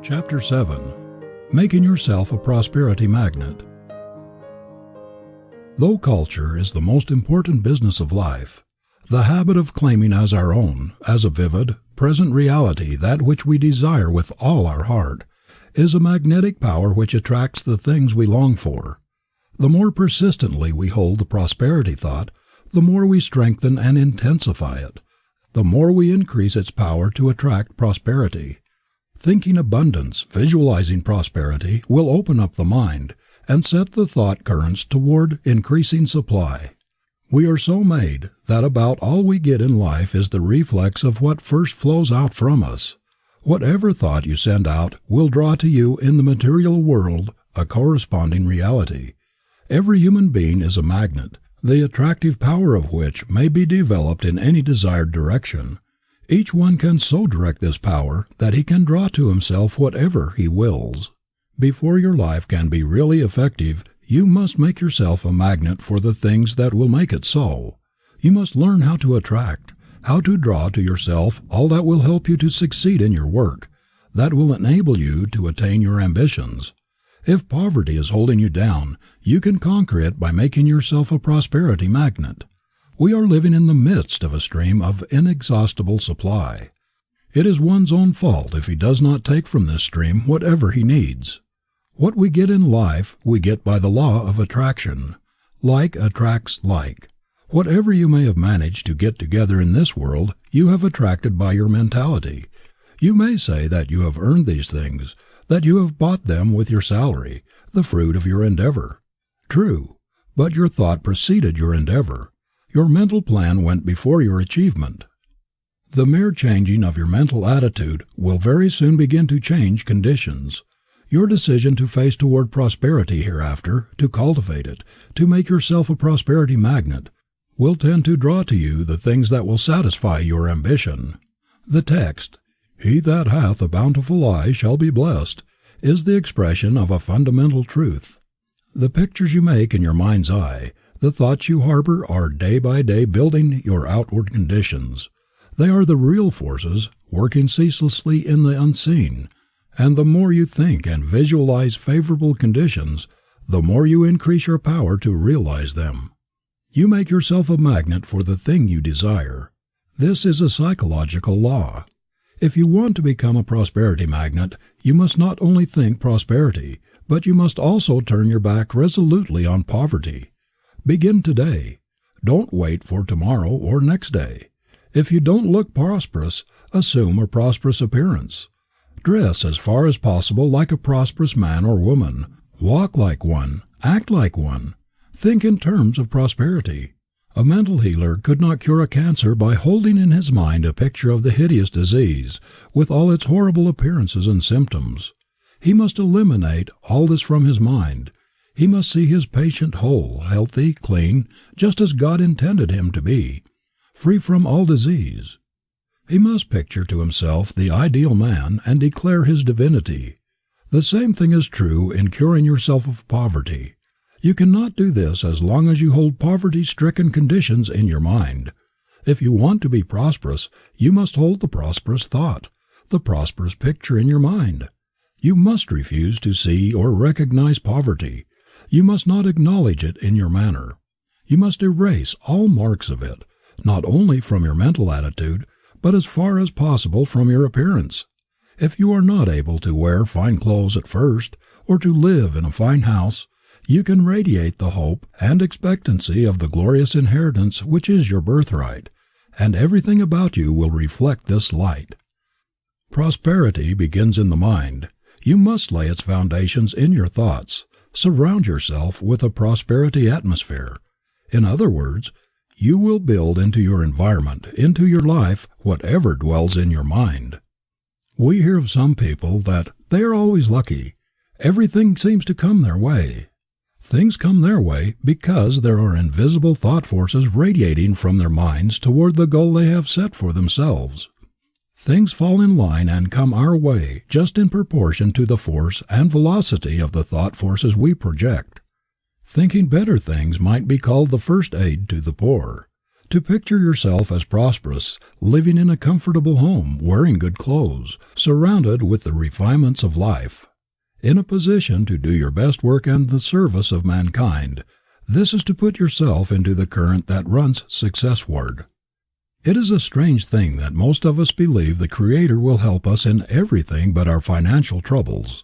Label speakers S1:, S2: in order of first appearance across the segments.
S1: Chapter 7. Making Yourself a Prosperity Magnet. Though culture is the most important business of life, the habit of claiming as our own, as a vivid, present reality that which we desire with all our heart, is a magnetic power which attracts the things we long for. The more persistently we hold the prosperity thought, the more we strengthen and intensify it, the more we increase its power to attract prosperity. Thinking abundance, visualizing prosperity, will open up the mind and set the thought currents toward increasing supply. We are so made that about all we get in life is the reflex of what first flows out from us. Whatever thought you send out will draw to you in the material world a corresponding reality. Every human being is a magnet, the attractive power of which may be developed in any desired direction. Each one can so direct this power that he can draw to himself whatever he wills. Before your life can be really effective, you must make yourself a magnet for the things that will make it so. You must learn how to attract, how to draw to yourself all that will help you to succeed in your work, that will enable you to attain your ambitions. If poverty is holding you down, you can conquer it by making yourself a prosperity magnet. We are living in the midst of a stream of inexhaustible supply. It is one's own fault if he does not take from this stream whatever he needs. What we get in life we get by the law of attraction. Like attracts like. Whatever you may have managed to get together in this world, you have attracted by your mentality. You may say that you have earned these things, that you have bought them with your salary, the fruit of your endeavor. True, but your thought preceded your endeavor. Your mental plan went before your achievement. The mere changing of your mental attitude will very soon begin to change conditions. Your decision to face toward prosperity hereafter, to cultivate it, to make yourself a prosperity magnet, will tend to draw to you the things that will satisfy your ambition. The text, "He that hath a bountiful eye shall be blessed," is the expression of a fundamental truth. The pictures you make in your mind's eye, the thoughts you harbor are day by day building your outward conditions. They are the real forces working ceaselessly in the unseen, and the more you think and visualize favorable conditions, the more you increase your power to realize them. You make yourself a magnet for the thing you desire. This is a psychological law. If you want to become a prosperity magnet, you must not only think prosperity, but you must also turn your back resolutely on poverty. Begin today. Don't wait for tomorrow or next day. If you don't look prosperous, assume a prosperous appearance. Dress as far as possible like a prosperous man or woman. Walk like one. Act like one. Think in terms of prosperity. A mental healer could not cure a cancer by holding in his mind a picture of the hideous disease, with all its horrible appearances and symptoms. He must eliminate all this from his mind. He must see his patient whole, healthy, clean, just as God intended him to be, free from all disease. He must picture to himself the ideal man and declare his divinity. The same thing is true in curing yourself of poverty. You cannot do this as long as you hold poverty-stricken conditions in your mind. If you want to be prosperous, you must hold the prosperous thought, the prosperous picture in your mind. You must refuse to see or recognize poverty. You must not acknowledge it in your manner. You must erase all marks of it, not only from your mental attitude, but as far as possible from your appearance. If you are not able to wear fine clothes at first, or to live in a fine house, you can radiate the hope and expectancy of the glorious inheritance which is your birthright, and everything about you will reflect this light. Prosperity begins in the mind. You must lay its foundations in your thoughts. Surround yourself with a prosperity atmosphere. In other words, you will build into your environment, into your life, whatever dwells in your mind. We hear of some people that they are always lucky. Everything seems to come their way. Things come their way because there are invisible thought forces radiating from their minds toward the goal they have set for themselves. Things fall in line and come our way just in proportion to the force and velocity of the thought forces we project. Thinking better things might be called the first aid to the poor. To picture yourself as prosperous, living in a comfortable home, wearing good clothes, surrounded with the refinements of life, in a position to do your best work in the service of mankind, this is to put yourself into the current that runs successward. It is a strange thing that most of us believe the Creator will help us in everything but our financial troubles.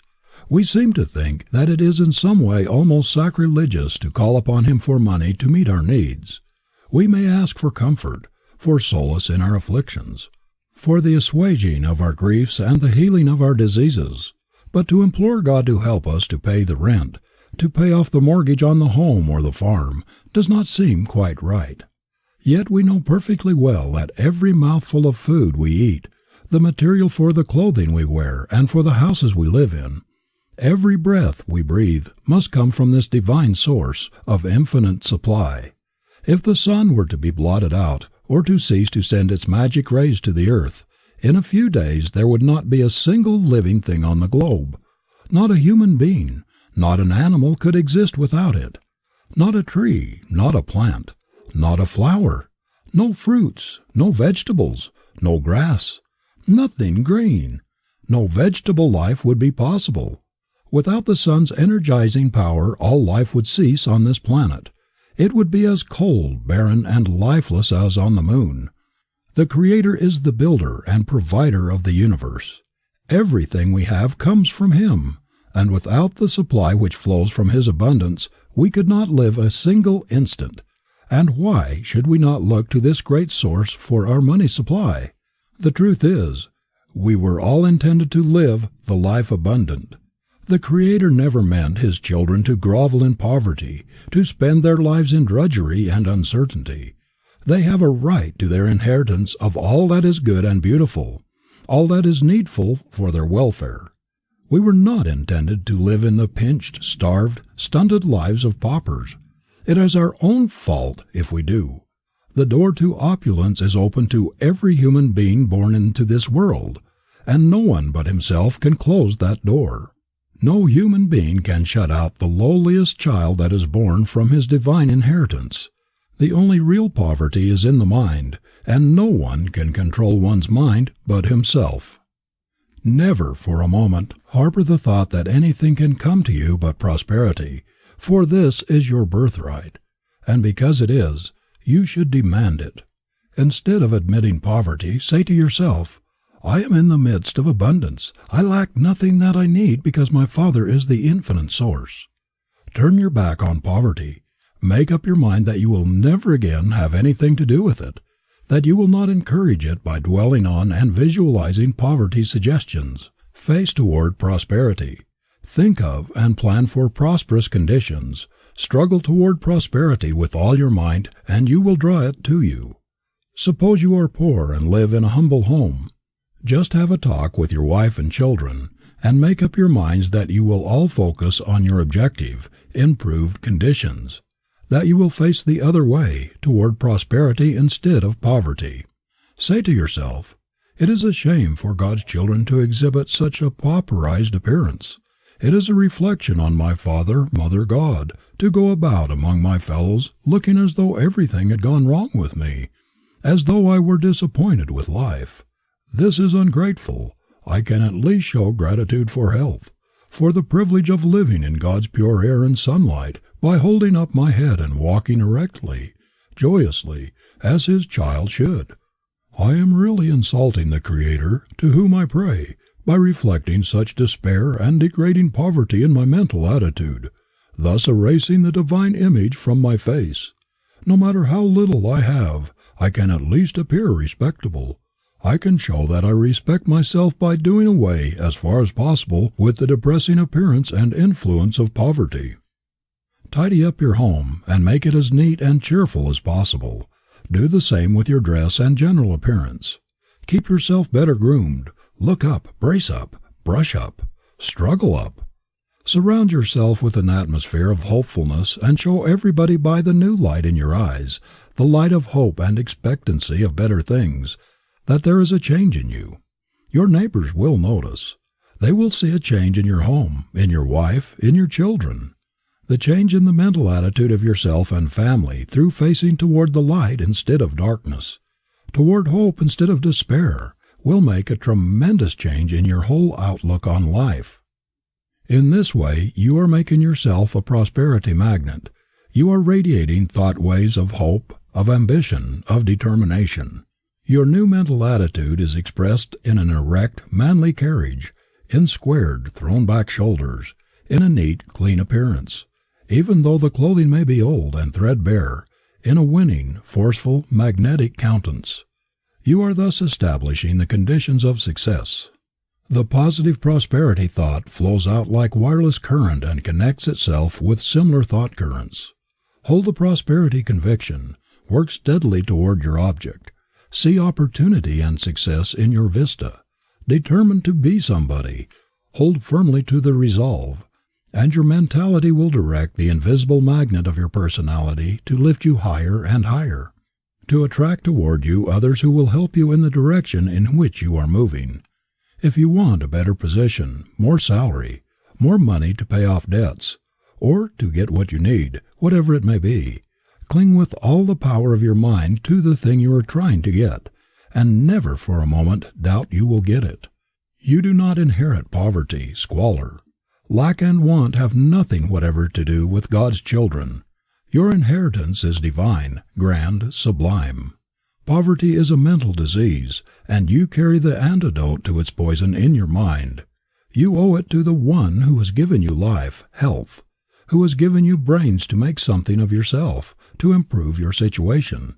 S1: We seem to think that it is in some way almost sacrilegious to call upon Him for money to meet our needs. We may ask for comfort, for solace in our afflictions, for the assuaging of our griefs and the healing of our diseases. But to implore God to help us to pay the rent, to pay off the mortgage on the home or the farm, does not seem quite right. Yet we know perfectly well that every mouthful of food we eat, the material for the clothing we wear and for the houses we live in, every breath we breathe must come from this divine source of infinite supply. If the sun were to be blotted out, or to cease to send its magic rays to the earth, in a few days there would not be a single living thing on the globe. Not a human being, not an animal could exist without it. Not a tree, not a plant, not a flower, no fruits, no vegetables, no grass, nothing green. No vegetable life would be possible. Without the sun's energizing power, all life would cease on this planet. It would be as cold, barren, and lifeless as on the moon. The Creator is the builder and provider of the universe. Everything we have comes from Him, and without the supply which flows from His abundance, we could not live a single instant. And why should we not look to this great source for our money supply? The truth is, we were all intended to live the life abundant. The Creator never meant His children to grovel in poverty, to spend their lives in drudgery and uncertainty. They have a right to their inheritance of all that is good and beautiful, all that is needful for their welfare. We were not intended to live in the pinched, starved, stunted lives of paupers. It is our own fault if we do. The door to opulence is open to every human being born into this world, and no one but himself can close that door. No human being can shut out the lowliest child that is born from his divine inheritance. The only real poverty is in the mind, and no one can control one's mind but himself. Never for a moment harbor the thought that anything can come to you but prosperity, for this is your birthright, and because it is, you should demand it. Instead of admitting poverty, say to yourself, I am in the midst of abundance. I lack nothing that I need because my Father is the infinite source. Turn your back on poverty. Make up your mind that you will never again have anything to do with it, that you will not encourage it by dwelling on and visualizing poverty's suggestions. Face toward prosperity. Think of and plan for prosperous conditions. Struggle toward prosperity with all your might, and you will draw it to you. Suppose you are poor and live in a humble home. Just have a talk with your wife and children, and make up your minds that you will all focus on your objective, improved conditions, that you will face the other way, toward prosperity instead of poverty. Say to yourself, it is a shame for God's children to exhibit such a pauperized appearance. It is a reflection on my Father, Mother God, to go about among my fellows looking as though everything had gone wrong with me, as though I were disappointed with life. This is ungrateful. I can at least show gratitude for health, for the privilege of living in God's pure air and sunlight, by holding up my head and walking erectly, joyously, as His child should. I am really insulting the Creator, to whom I pray, by reflecting such despair and degrading poverty in my mental attitude, thus erasing the divine image from my face. No matter how little I have, I can at least appear respectable. I can show that I respect myself by doing away, as far as possible, with the depressing appearance and influence of poverty. Tidy up your home and make it as neat and cheerful as possible. Do the same with your dress and general appearance. Keep yourself better groomed. Look up, brace up, brush up, struggle up. Surround yourself with an atmosphere of hopefulness and show everybody by the new light in your eyes, the light of hope and expectancy of better things, that there is a change in you. Your neighbors will notice. They will see a change in your home, in your wife, in your children. The change in the mental attitude of yourself and family through facing toward the light instead of darkness, toward hope instead of despair, will make a tremendous change in your whole outlook on life. In this way, you are making yourself a prosperity magnet. You are radiating thought waves of hope, of ambition, of determination. Your new mental attitude is expressed in an erect, manly carriage, in squared, thrown-back shoulders, in a neat, clean appearance, even though the clothing may be old and threadbare, in a winning, forceful, magnetic countenance. You are thus establishing the conditions of success. The positive prosperity thought flows out like wireless current and connects itself with similar thought currents. Hold the prosperity conviction. Work steadily toward your object. See opportunity and success in your vista. Determined to be somebody. Hold firmly to the resolve, and your mentality will direct the invisible magnet of your personality to lift you higher and higher, to attract toward you others who will help you in the direction in which you are moving. If you want a better position, more salary, more money to pay off debts, or to get what you need, whatever it may be, cling with all the power of your mind to the thing you are trying to get, and never for a moment doubt you will get it. You do not inherit poverty, squalor. Lack and want have nothing whatever to do with God's children. Your inheritance is divine, grand, sublime. Poverty is a mental disease, and you carry the antidote to its poison in your mind. You owe it to the One who has given you life, health, who has given you brains to make something of yourself, to improve your situation.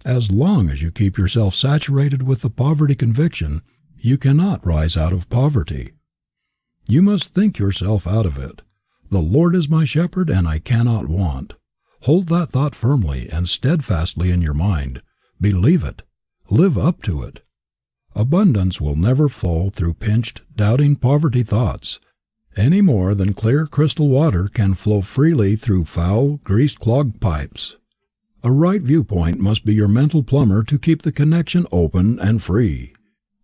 S1: As long as you keep yourself saturated with the poverty conviction, you cannot rise out of poverty. You must think yourself out of it. The Lord is my shepherd, and I cannot want. Hold that thought firmly and steadfastly in your mind. Believe it. Live up to it. Abundance will never flow through pinched, doubting poverty thoughts, any more than clear crystal water can flow freely through foul, grease-clogged pipes. A right viewpoint must be your mental plumber to keep the connection open and free.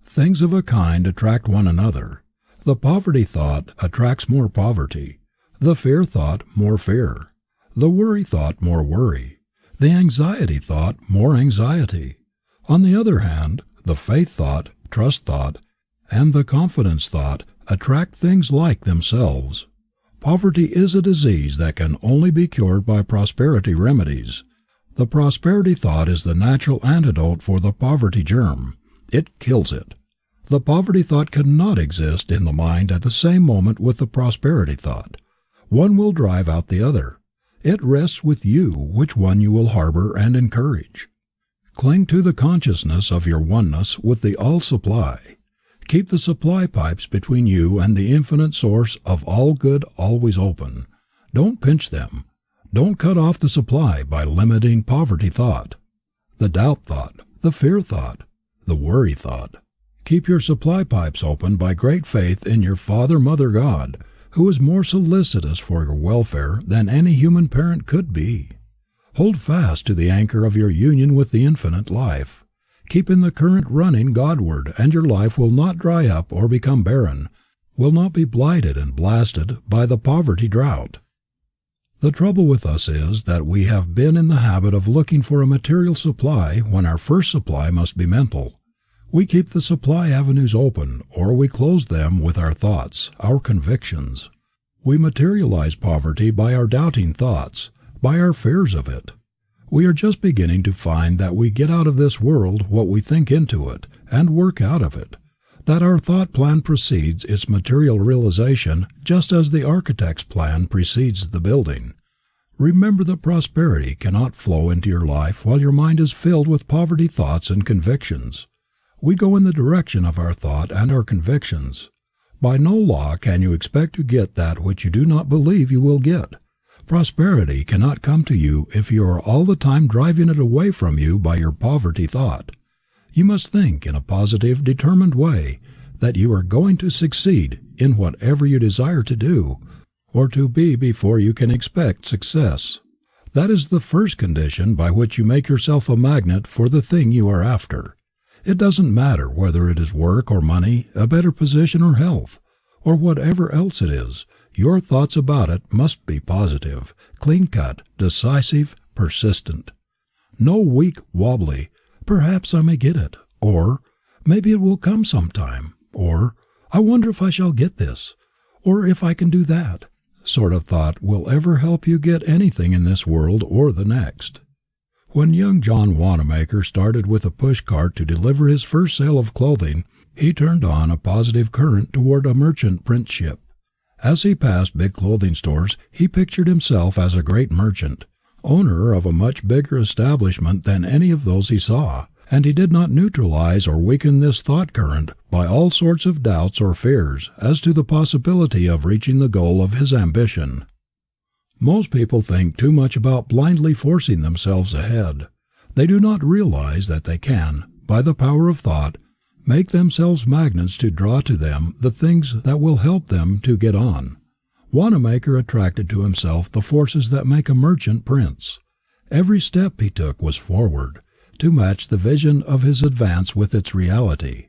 S1: Things of a kind attract one another. The poverty thought attracts more poverty. The fear thought more fear. The worry thought more worry. The anxiety thought more anxiety. On the other hand, the faith thought, trust thought, and the confidence thought attract things like themselves. Poverty is a disease that can only be cured by prosperity remedies. The prosperity thought is the natural antidote for the poverty germ. It kills it. The poverty thought cannot exist in the mind at the same moment with the prosperity thought. One will drive out the other. It rests with you which one you will harbor and encourage. Cling to the consciousness of your oneness with the all-supply. Keep the supply pipes between you and the infinite source of all good always open. Don't pinch them. Don't cut off the supply by limiting poverty thought, the doubt thought, the fear thought, the worry thought. Keep your supply pipes open by great faith in your Father, Mother God, who is more solicitous for your welfare than any human parent could be. Hold fast to the anchor of your union with the infinite life. Keep in the current running Godward, and your life will not dry up or become barren, will not be blighted and blasted by the poverty drought. The trouble with us is that we have been in the habit of looking for a material supply when our first supply must be mental. We keep the supply avenues open, or we close them with our thoughts, our convictions. We materialize poverty by our doubting thoughts, by our fears of it. We are just beginning to find that we get out of this world what we think into it, and work out of it, that our thought plan precedes its material realization just as the architect's plan precedes the building. Remember that prosperity cannot flow into your life while your mind is filled with poverty thoughts and convictions. We go in the direction of our thought and our convictions. By no law can you expect to get that which you do not believe you will get. Prosperity cannot come to you if you are all the time driving it away from you by your poverty thought. You must think in a positive, determined way that you are going to succeed in whatever you desire to do or to be before you can expect success. That is the first condition by which you make yourself a magnet for the thing you are after. It doesn't matter whether it is work or money, a better position or health, or whatever else it is. Your thoughts about it must be positive, clean-cut, decisive, persistent. No weak, wobbly, "Perhaps I may get it," or "Maybe it will come sometime," or "I wonder if I shall get this," or "if I can do that," sort of thought will ever help you get anything in this world or the next. When young John Wanamaker started with a push cart to deliver his first sale of clothing, he turned on a positive current toward a merchant printship. As he passed big clothing stores, he pictured himself as a great merchant, owner of a much bigger establishment than any of those he saw, and he did not neutralize or weaken this thought current by all sorts of doubts or fears as to the possibility of reaching the goal of his ambition. Most people think too much about blindly forcing themselves ahead. They do not realize that they can, by the power of thought, make themselves magnets to draw to them the things that will help them to get on. Wanamaker attracted to himself the forces that make a merchant prince. Every step he took was forward, to match the vision of his advance with its reality.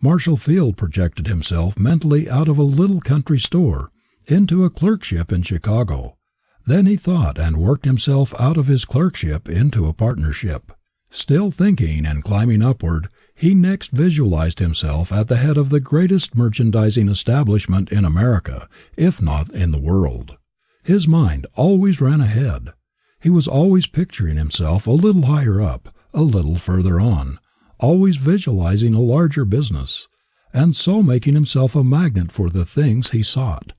S1: Marshall Field projected himself mentally out of a little country store into a clerkship in Chicago. Then he thought and worked himself out of his clerkship into a partnership. Still thinking and climbing upward, he next visualized himself at the head of the greatest merchandising establishment in America, if not in the world. His mind always ran ahead. He was always picturing himself a little higher up, a little further on, always visualizing a larger business, and so making himself a magnet for the things he sought.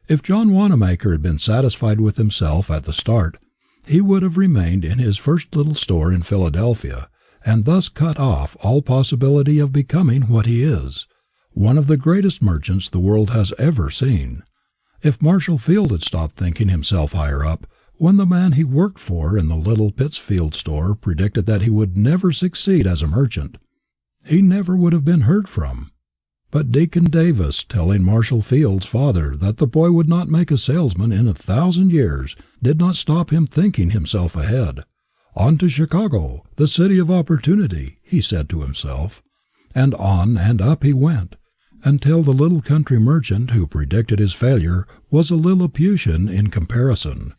S1: If John Wanamaker had been satisfied with himself at the start, he would have remained in his first little store in Philadelphia, and thus cut off all possibility of becoming what he is, one of the greatest merchants the world has ever seen. If Marshall Field had stopped thinking himself higher up, when the man he worked for in the little Pittsfield store predicted that he would never succeed as a merchant, he never would have been heard from. But Deacon Davis telling Marshall Field's father that the boy would not make a salesman in 1,000 years did not stop him thinking himself ahead. "On to Chicago, the city of opportunity," he said to himself, and on and up he went, until the little country merchant who predicted his failure was a Lilliputian in comparison.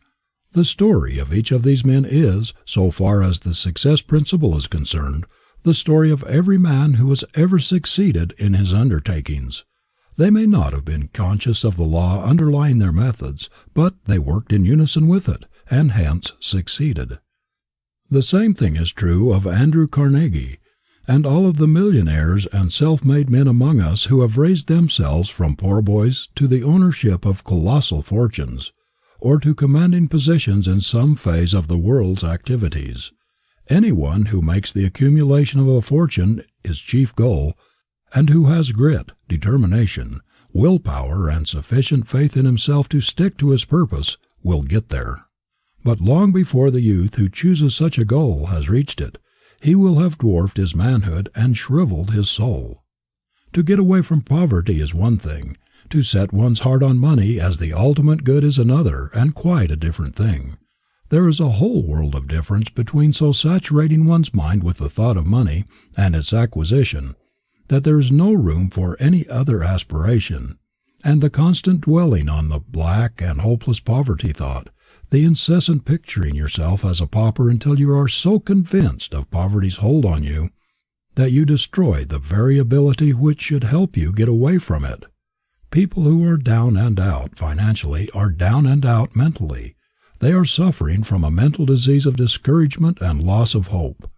S1: The story of each of these men is, so far as the success principle is concerned, the story of every man who has ever succeeded in his undertakings. They may not have been conscious of the law underlying their methods, but they worked in unison with it, and hence succeeded. The same thing is true of Andrew Carnegie, and all of the millionaires and self-made men among us who have raised themselves from poor boys to the ownership of colossal fortunes, or to commanding positions in some phase of the world's activities. Anyone who makes the accumulation of a fortune his chief goal, and who has grit, determination, willpower, and sufficient faith in himself to stick to his purpose, will get there. But long before the youth who chooses such a goal has reached it, he will have dwarfed his manhood and shriveled his soul. To get away from poverty is one thing. To set one's heart on money as the ultimate good is another, and quite a different thing. There is a whole world of difference between so saturating one's mind with the thought of money and its acquisition that there is no room for any other aspiration, and the constant dwelling on the black and hopeless poverty thought, the incessant picturing yourself as a pauper until you are so convinced of poverty's hold on you that you destroy the very ability which should help you get away from it. People who are down and out financially are down and out mentally. They are suffering from a mental disease of discouragement and loss of hope.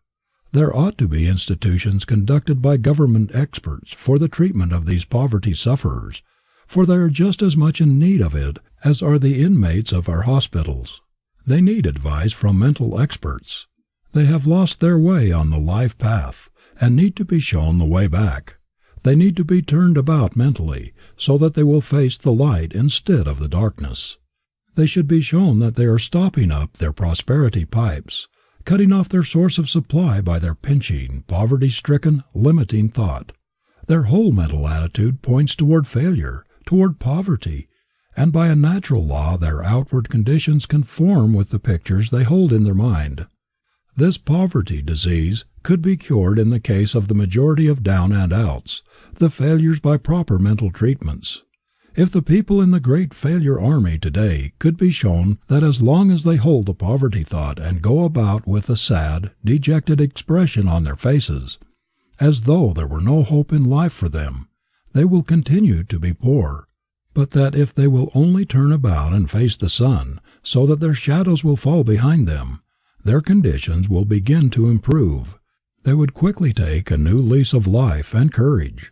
S1: There ought to be institutions conducted by government experts for the treatment of these poverty sufferers, for they are just as much in need of it as are the inmates of our hospitals. They need advice from mental experts. They have lost their way on the life path and need to be shown the way back. They need to be turned about mentally so that they will face the light instead of the darkness. They should be shown that they are stopping up their prosperity pipes, cutting off their source of supply by their pinching, poverty-stricken, limiting thought. Their whole mental attitude points toward failure, toward poverty, and by a natural law their outward conditions conform with the pictures they hold in their mind. This poverty disease could be cured in the case of the majority of down and outs, the failures by proper mental treatments. If the people in the great failure army today could be shown that as long as they hold the poverty thought and go about with a sad, dejected expression on their faces, as though there were no hope in life for them, they will continue to be poor, but that if they will only turn about and face the sun, so that their shadows will fall behind them, their conditions will begin to improve, they would quickly take a new lease of life and courage.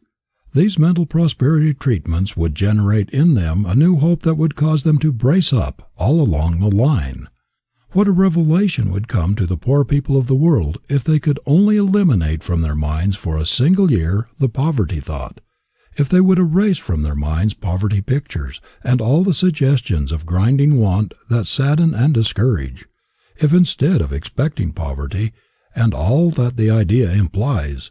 S1: These mental prosperity treatments would generate in them a new hope that would cause them to brace up all along the line. What a revelation would come to the poor people of the world if they could only eliminate from their minds for a single year the poverty thought, if they would erase from their minds poverty pictures and all the suggestions of grinding want that sadden and discourage, if instead of expecting poverty and all that the idea implies,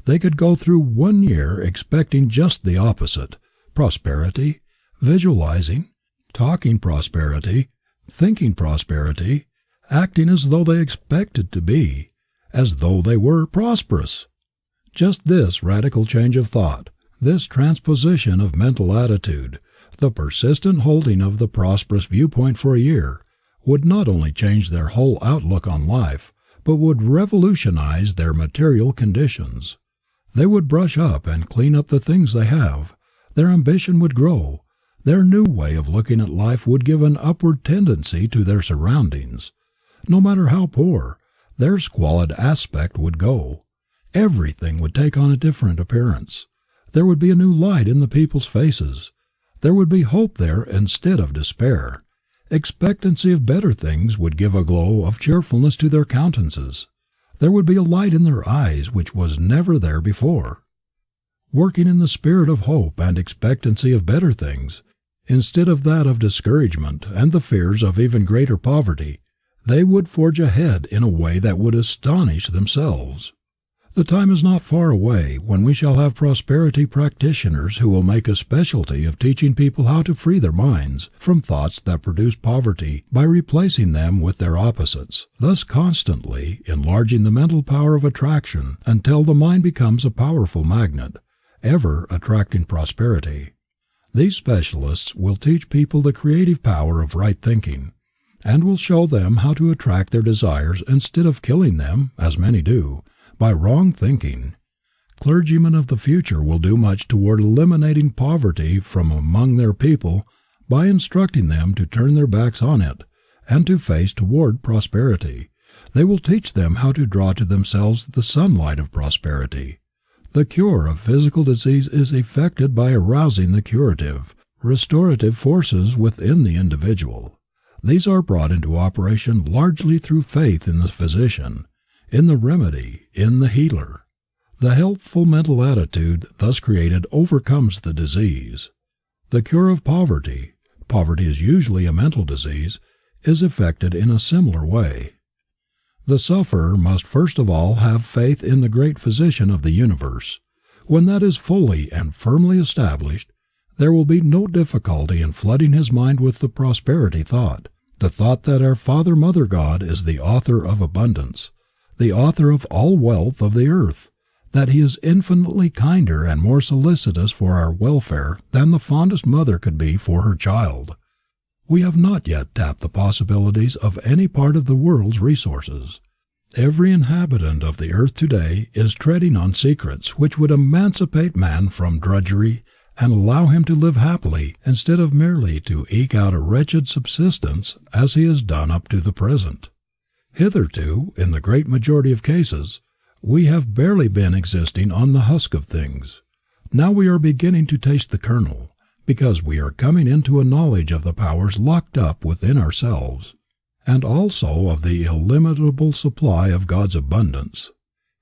S1: they could go through 1 year expecting just the opposite, prosperity, visualizing, talking prosperity, thinking prosperity, acting as though they expected to be, as though they were prosperous. Just this radical change of thought, this transposition of mental attitude, the persistent holding of the prosperous viewpoint for a year, would not only change their whole outlook on life, but would revolutionize their material conditions. They would brush up and clean up the things they have. Their ambition would grow. Their new way of looking at life would give an upward tendency to their surroundings. No matter how poor, their squalid aspect would go. Everything would take on a different appearance. There would be a new light in the people's faces. There would be hope there instead of despair. Expectancy of better things would give a glow of cheerfulness to their countenances. There would be a light in their eyes which was never there before. Working in the spirit of hope and expectancy of better things, instead of that of discouragement and the fears of even greater poverty, they would forge ahead in a way that would astonish themselves. The time is not far away when we shall have prosperity practitioners who will make a specialty of teaching people how to free their minds from thoughts that produce poverty by replacing them with their opposites, thus constantly enlarging the mental power of attraction until the mind becomes a powerful magnet, ever attracting prosperity. These specialists will teach people the creative power of right thinking, and will show them how to attract their desires instead of killing them, as many do, by wrong thinking. Clergymen of the future will do much toward eliminating poverty from among their people by instructing them to turn their backs on it and to face toward prosperity. They will teach them how to draw to themselves the sunlight of prosperity. The cure of physical disease is effected by arousing the curative, restorative forces within the individual. These are brought into operation largely through faith in the physician, in the remedy, in the healer. The healthful mental attitude thus created overcomes the disease. The cure of poverty is usually a mental disease, is effected in a similar way. The sufferer must first of all have faith in the great physician of the universe. When that is fully and firmly established, there will be no difficulty in flooding his mind with the prosperity thought, the thought that our Father Mother God is the author of abundance, the author of all wealth of the earth, that He is infinitely kinder and more solicitous for our welfare than the fondest mother could be for her child. We have not yet tapped the possibilities of any part of the world's resources. Every inhabitant of the earth today is treading on secrets which would emancipate man from drudgery and allow him to live happily instead of merely to eke out a wretched subsistence as he has done up to the present. Hitherto, in the great majority of cases, we have barely been existing on the husk of things. Now we are beginning to taste the kernel, because we are coming into a knowledge of the powers locked up within ourselves, and also of the illimitable supply of God's abundance.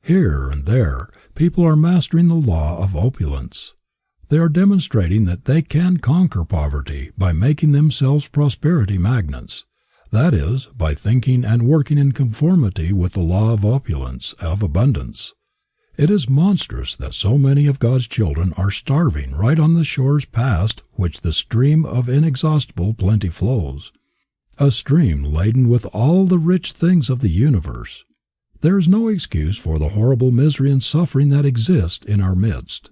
S1: Here and there, people are mastering the law of opulence. They are demonstrating that they can conquer poverty by making themselves prosperity magnets. That is, by thinking and working in conformity with the law of opulence, of abundance. It is monstrous that so many of God's children are starving right on the shores past which the stream of inexhaustible plenty flows, a stream laden with all the rich things of the universe. There is no excuse for the horrible misery and suffering that exist in our midst.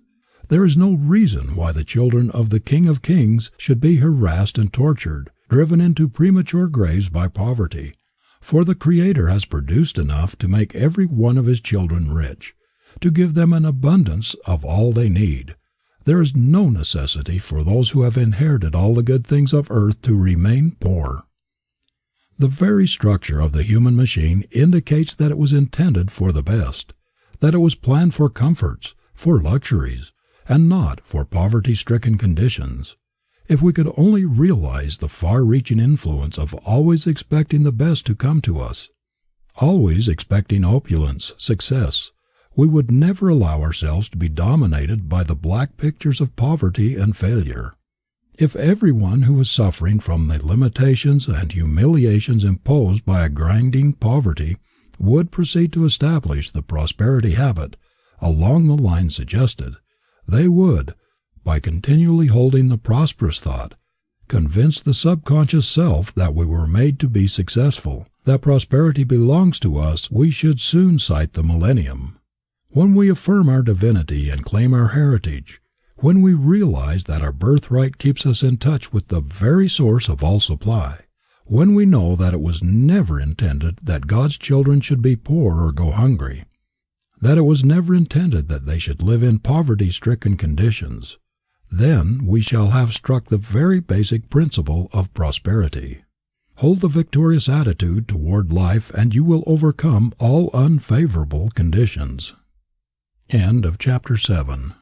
S1: There is no reason why the children of the King of Kings should be harassed and tortured, driven into premature graves by poverty, for the Creator has produced enough to make every one of His children rich, to give them an abundance of all they need. There is no necessity for those who have inherited all the good things of earth to remain poor. The very structure of the human machine indicates that it was intended for the best, that it was planned for comforts, for luxuries, and not for poverty-stricken conditions. If we could only realize the far-reaching influence of always expecting the best to come to us, always expecting opulence, success, we would never allow ourselves to be dominated by the black pictures of poverty and failure. If everyone who was suffering from the limitations and humiliations imposed by a grinding poverty would proceed to establish the prosperity habit along the lines suggested, they would, by continually holding the prosperous thought, convince the subconscious self that we were made to be successful, that prosperity belongs to us. We should soon sight the millennium. When we affirm our divinity and claim our heritage, when we realize that our birthright keeps us in touch with the very source of all supply, when we know that it was never intended that God's children should be poor or go hungry, that it was never intended that they should live in poverty-stricken conditions, then we shall have struck the very basic principle of prosperity. Hold the victorious attitude toward life and you will overcome all unfavorable conditions. End of chapter 7.